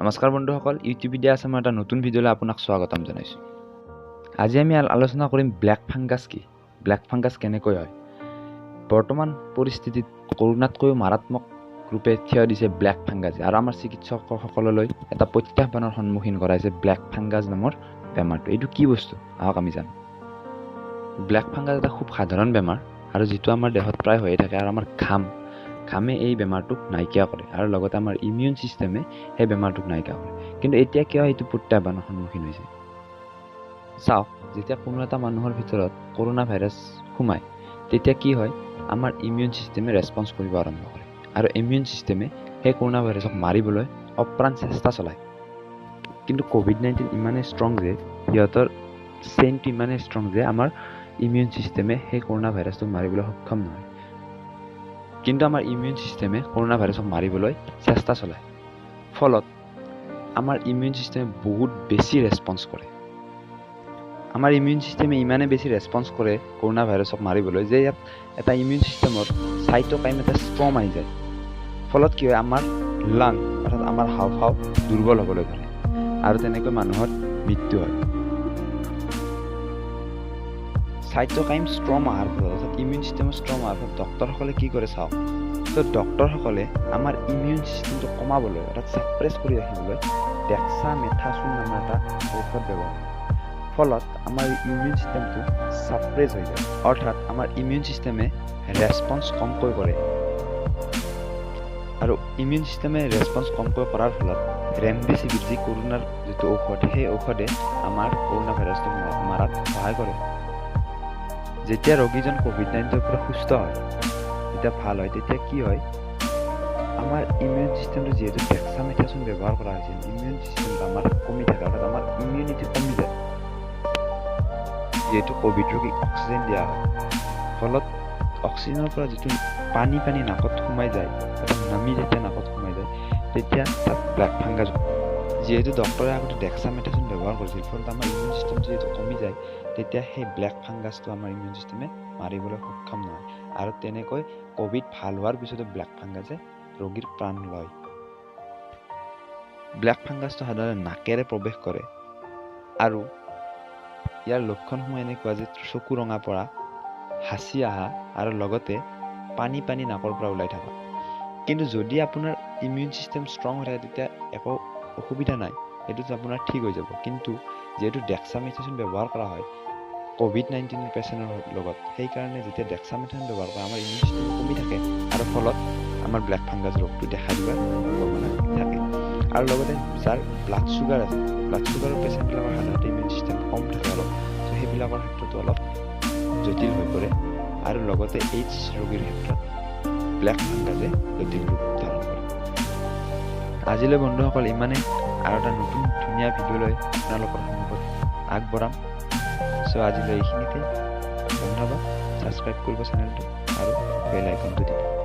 নমস্কাৰ বন্ধুসকল, YouTube video' আছামৰ এটা নতুন ভিডিঅ'লৈ আপোনাক স্বাগতম জনাইছোঁ। আজি আমি আলোচনা কৰিম ব্লেক ফাংগাছ কি, ব্লেক ফাংগাছ কেনেকৈ হয়। বৰ্তমান পৰিস্থিতিত কৰোনাতকৈও মাৰাত্মক ৰূপে থিয় দিছে ব্লেক ফাংগাছে আৰু আমাৰ চিকিৎসকসকললৈ এটা প্ৰত্যাহ্বানৰ সন্মুখীন কৰাইছে ব্লেক ফাংগাছ নামৰ বেমাৰটো। এইটো কি বস্তু আহক আমি জানো। ব্লেক ফাংগাছ এটা খুব সাধাৰণ বেমাৰ আৰু যিটো আমাৰ দেহত প্ৰায় হৈয়ে থাকে আৰু আমাৰ ঘামে এই বেমাৰটোক নাইকিয়া কৰে আৰু লগতে আমাৰ ইমিউন ছিষ্টেমে সেই বেমাৰটোক নাইকিয়া কৰে। কিন্তু এতিয়া কিয় এইটো প্ৰত্যাহ্বানৰ সন্মুখীন হৈছে? চাওক, যেতিয়া কোনো এটা মানুহৰ ভিতৰত কৰোনা ভাইৰাছ সোমায় তেতিয়া কি হয়, আমাৰ ইমিউন ছিষ্টেমে ৰেছপন্স কৰিব আৰম্ভ কৰে আৰু ইমিউন ছিষ্টেমে সেই কৰোনা ভাইৰাছক মাৰিবলৈ অপ্ৰাণ চেষ্টা চলায়। কিন্তু ক'ভিড-19 ইমানেই ষ্ট্ৰং যে সিহঁতৰ চেইনটো ইমানেই ষ্ট্ৰং যে আমাৰ ইমিউন ছিষ্টেমে সেই কৰোনা ভাইৰাছটোক মাৰিবলৈ সক্ষম নহয়। কিন্তু আমাৰ ইমিউন ছিষ্টেমে কৰোনা ভাইৰাছক মাৰিবলৈ চেষ্টা চলায়। ফলত আমাৰ ইমিউন ছিষ্টেমে বহুত বেছি ৰেছপন্স কৰে। আমাৰ ইমিউন ছিষ্টেমে ইমানেই বেছি ৰেছপন্স কৰে কৰোনা ভাইৰাছক মাৰিবলৈ যে ইয়াত এটা ইমিউন ছিষ্টেমৰ চাইট'কাইন এটা ষ্ট্ৰম আহি যায়। ফলত কি হয়, আমাৰ লাং অৰ্থাৎ আমাৰ হাওঁফাওঁ দুৰ্বল হ'বলৈ ধৰে আৰু তেনেকৈ মানুহৰ মৃত্যু হয়। চাইট'কাইন ষ্ট্ৰম অহাৰ ফলত অৰ্থাৎ ইমিউন ছিষ্টেমৰ ষ্ট্ৰম অহাৰ ফলত ডক্টৰসকলে কি কৰে চাওক। তো ডক্টৰসকলে আমাৰ ইমিউন ছিষ্টেমটো কমাবলৈ অৰ্থাৎ ছাপ্ৰেছ কৰি ৰাখিবলৈ ডেক্সামেথাছোন নামৰ এটা ঔষধ ব্যৱহাৰ কৰে। ফলত আমাৰ ইমিউন ছিষ্টেমটো ছাপ্ৰেছ হৈ যায়, অৰ্থাৎ আমাৰ ইমিউন ছিষ্টেমে ৰেছপন্স কমকৈ কৰে আৰু ইমিউন ছিষ্টেমে ৰেছপন্স কমকৈ কৰাৰ ফলত ৰেমডেছিভিৰ যি কৰোনাৰ যিটো ঔষধ, সেই ঔষধে আমাৰ কৰোনা ভাইৰাছটোক মাৰাত সহায় কৰে। যেতিয়া ৰোগীজন ক'ভিড-19ৰ পৰা সুস্থ হয়, যেতিয়া ভাল হয়, তেতিয়া কি হয়, আমাৰ ইমিউন ছিষ্টেমটো যিহেতু ডেক্সামেথাছোন ব্যৱহাৰ কৰা হৈছিল, ইমিউন ছিষ্টেমটো আমাৰ কমি থাকে, অৰ্থাৎ আমাৰ ইমিউনিটি কমি যায়। যিহেতু ক'ভিড ৰোগীক অক্সিজেন দিয়া হয়, ফলত অক্সিজেনৰ পৰা যিটো পানী নাকত সোমাই যায়, নামি যেতিয়া নাকত সোমাই যায়, তেতিয়া তাত ব্লেক ফাংগাছ। যিহেতু ডক্টৰে আগতে ডেক্সামেথাছোন ব্যৱহাৰ কৰিছিল, ফলত আমাৰ ইমিউন ছিষ্টেমটো যিহেতু কমি যায়, তেতিয়া সেই ব্লেক ফাংগাছটো আমাৰ ইমিউন ছিষ্টেমে মাৰিবলৈ সক্ষম নহয় আৰু তেনেকৈ ক'ভিড ভাল হোৱাৰ পিছতো ব্লেক ফাংগাছে ৰোগীৰ প্ৰাণ লয়। ব্লেক ফাংগাছটো সাধাৰণতে নাকেৰে প্ৰৱেশ কৰে আৰু ইয়াৰ লক্ষণসমূহ এনেকুৱা যে চকু ৰঙা পৰা, হাঁচি অহা আৰু লগতে পানী নাকৰ পৰা ওলাই থকা। কিন্তু যদি আপোনাৰ ইমিউন ছিষ্টেম ষ্ট্ৰং হৈ থাকে তেতিয়া একো অসুবিধা নাই, সেইটোতো আপোনাৰ ঠিক হৈ যাব। কিন্তু যিহেতু ডেক্সামেথাছোন ব্যৱহাৰ কৰা হয় ক'ভিড-19 পেচেণ্টৰ লগত, সেইকাৰণে যেতিয়া ডেক্সামেথাছোন ব্যৱহাৰ কৰা আমাৰ ইমিউন ছিষ্টেম কমি থাকে আৰু ফলত আমাৰ ব্লেক ফাংগাছ ৰোগটো দেখা দিয়াৰ সম্ভাৱনা থাকে। আৰু লগতে যাৰ ব্লাড চুগাৰ আছে, ব্লাড চুগাৰৰ পেচেণ্টবিলাকৰ সাধাৰণতে ইমিউন ছিষ্টেম কম থাকে অলপ, ত' সেইবিলাকৰ ক্ষেত্ৰতো অলপ জটিল হৈ পৰে আৰু লগতে এইডছ ৰোগীৰ ক্ষেত্ৰত ব্লেক ফাংগাছে জটিল ৰূপ ধাৰণ কৰে। আজিলৈ বন্ধুসকল ইমানেই, আৰু এটা নতুন ধুনীয়া ভিডিঅ' লৈ আপোনালোকৰ সন্মুখত আগবঢ়াম। চ' আজিলৈ এইখিনিতে, ধন্যবাদ। ছাবস্ক্ৰাইব কৰিব চেনেলটো আৰু বেল আইকনটো দিব।